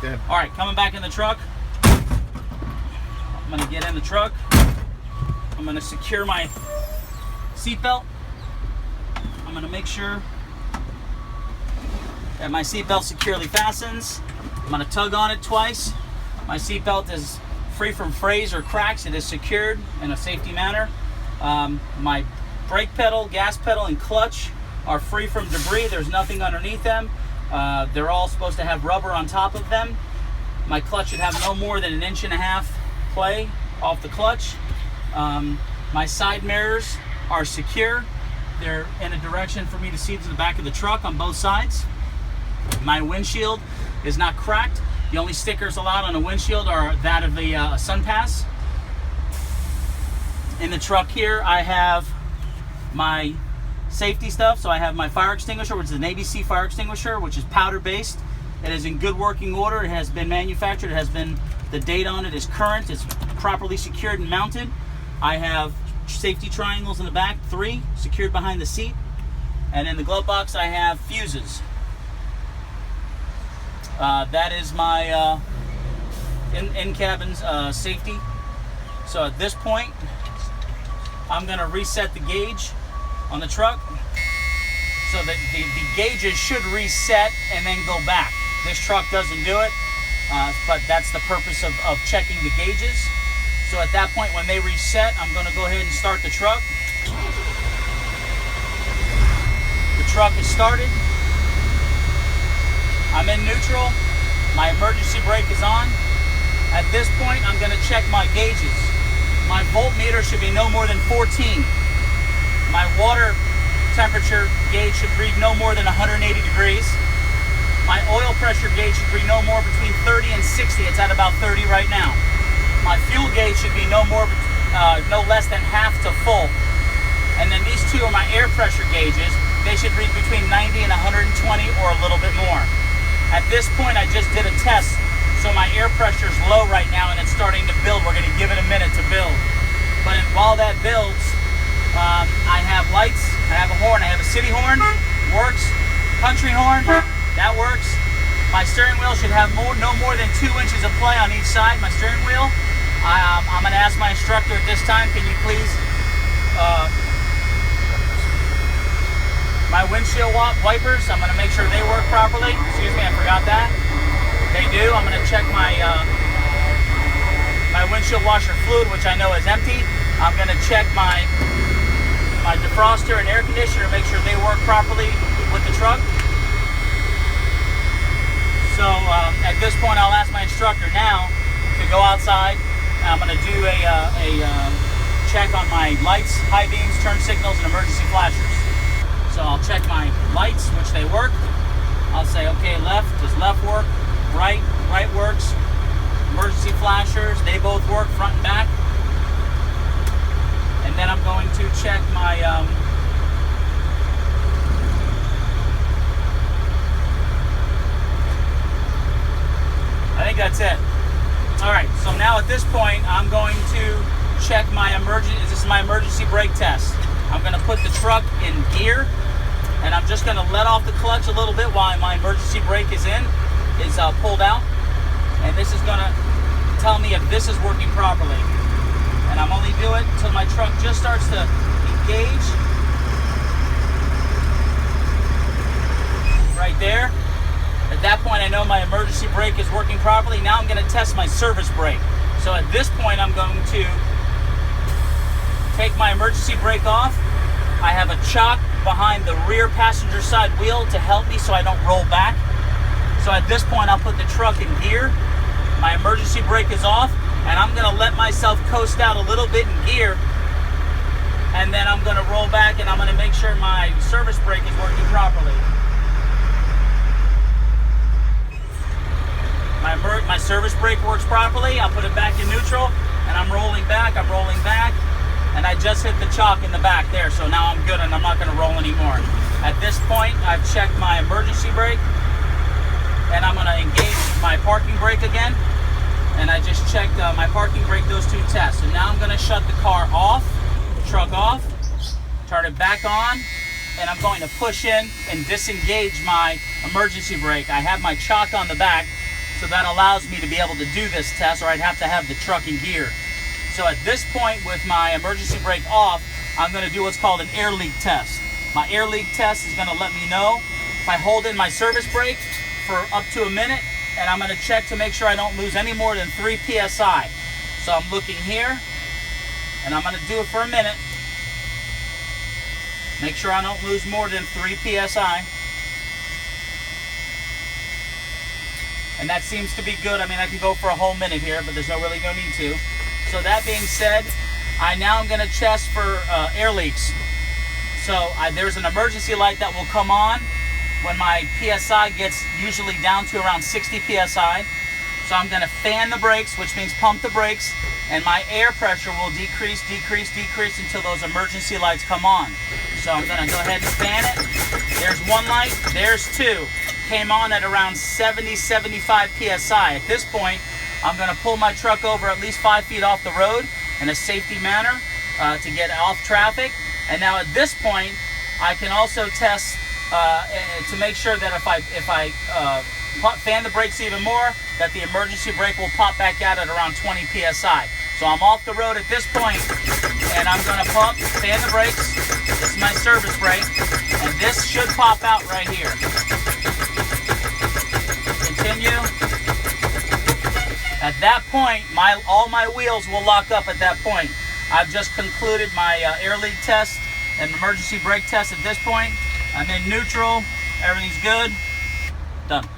Good. All right, coming back in the truck. I'm gonna get in the truck. I'm gonna secure my seatbelt. I'm gonna make sure that my seatbelt securely fastens. I'm gonna tug on it twice. My seatbelt is free from frays or cracks. It is secured in a safety manner. My brake pedal, gas pedal, and clutch are free from debris. There's nothing underneath them. They're all supposed to have rubber on top of them. My clutch should have no more than 1.5 inches play off the clutch. My side mirrors are secure. They're in a direction for me to see to the back of the truck on both sides. My windshield is not cracked. The only stickers allowed on the windshield are that of the sun pass. In the truck here, I have my safety stuff. So I have my fire extinguisher, which is an ABC fire extinguisher, which is powder based. It is in good working order. It has been manufactured. It has been, the date on it is current. It's properly secured and mounted. I have safety triangles in the back, 3 secured behind the seat. And in the glove box, I have fuses. That is my in-cabin safety. So at this point, I'm going to reset the gauge on the truck so that the gauges should reset and then go back. This truck doesn't do it, but that's the purpose of checking the gauges. So at that point, when they reset, I'm going to go ahead and start the truck. The truck is started. I'm in neutral. My emergency brake is on. At this point, I'm going to check my gauges. My voltmeter should be no more than 14. My water temperature gauge should read no more than 180 degrees. My oil pressure gauge should read no more between 30 and 60. It's at about 30 right now. My fuel gauge should be no less than half to full. And then these two are my air pressure gauges. They should read between 90 and 120 or a little bit more. At this point, I just did a test, so my air pressure is low right now and it's starting to build. We're going to give it a minute to build. But while that builds, I have lights, I have a horn, I have a city horn, works, country horn, that works. My steering wheel should have no more than 2 inches of play on each side, my steering wheel. I'm going to ask my instructor at this time, can you please, my windshield wipers, I'm going to make sure they work properly. Excuse me, I forgot that. They do. I'm going to check my windshield washer fluid, which I know is empty. I'm going to check my defroster and air conditioner, make sure they work properly with the truck. So at this point, I'll ask my instructor now to go outside. I'm going to do a check on my lights, high beams, turn signals, and emergency flashers. So I'll check my lights, which they work. I'll say, okay, left, does left work? Right works. Emergency flashers, they both work, front and back. And then I'm going to check my I think that's it. All right, so now at this point, I'm going to check my this is my emergency brake test. I'm going to put the truck in gear, and I'm just going to let off the clutch a little bit while my emergency brake is pulled out. And this is going to tell me if this is working properly. And I'm only doing it until my truck just starts to engage. Right there. At that point, I know my emergency brake is working properly. Now I'm going to test my service brake. So at this point, I'm going to take my emergency brake off. I have a chock behind the rear passenger side wheel to help me so I don't roll back. So at this point, I'll put the truck in gear. My emergency brake is off, and I'm going to let myself coast out a little bit in gear. And then I'm going to roll back, and I'm going to make sure my service brake is working properly. My service brake works properly. I'll put it back in neutral, and I'm rolling back, and I just hit the chock in the back there, so now I'm good, and I'm not going to roll anymore. At this point, I've checked my emergency brake, and I'm going to engage my parking brake again, and I just checked my parking brake, those two tests. And now I'm going to shut the car off, truck off, turn it back on, and I'm going to push in and disengage my emergency brake. I have my chock on the back, So that allows me to be able to do this test, or I'd have to have the truck in gear. So at this point, with my emergency brake off, I'm going to do what's called an air leak test. My air leak test is going to let me know if I hold in my service brake for up to a minute, and I'm going to check to make sure I don't lose any more than 3 psi. So I'm looking here, and I'm going to do it for a minute. Make sure I don't lose more than 3 psi. And that seems to be good. I mean, I can go for a whole minute here, but there's really no need to. So that being said, I now am going to test for air leaks. So there's an emergency light that will come on when my PSI gets usually down to around 60 PSI. So I'm going to fan the brakes, which means pump the brakes, and my air pressure will decrease until those emergency lights come on. So I'm going to go ahead and fan it. There's one light, there's two. Came on at around 70, 75 PSI. At this point, I'm going to pull my truck over at least 5 feet off the road in a safety manner to get off traffic. And now at this point, I can also test to make sure that if I fan the brakes even more, that the emergency brake will pop back out at around 20 PSI. So I'm off the road at this point, and I'm going to fan the brakes. This is my service brake, and this should pop out right here. Continue. At that point, all my wheels will lock up at that point. I've just concluded my air leak test and emergency brake test at this point. I'm in neutral. Everything's good. Done.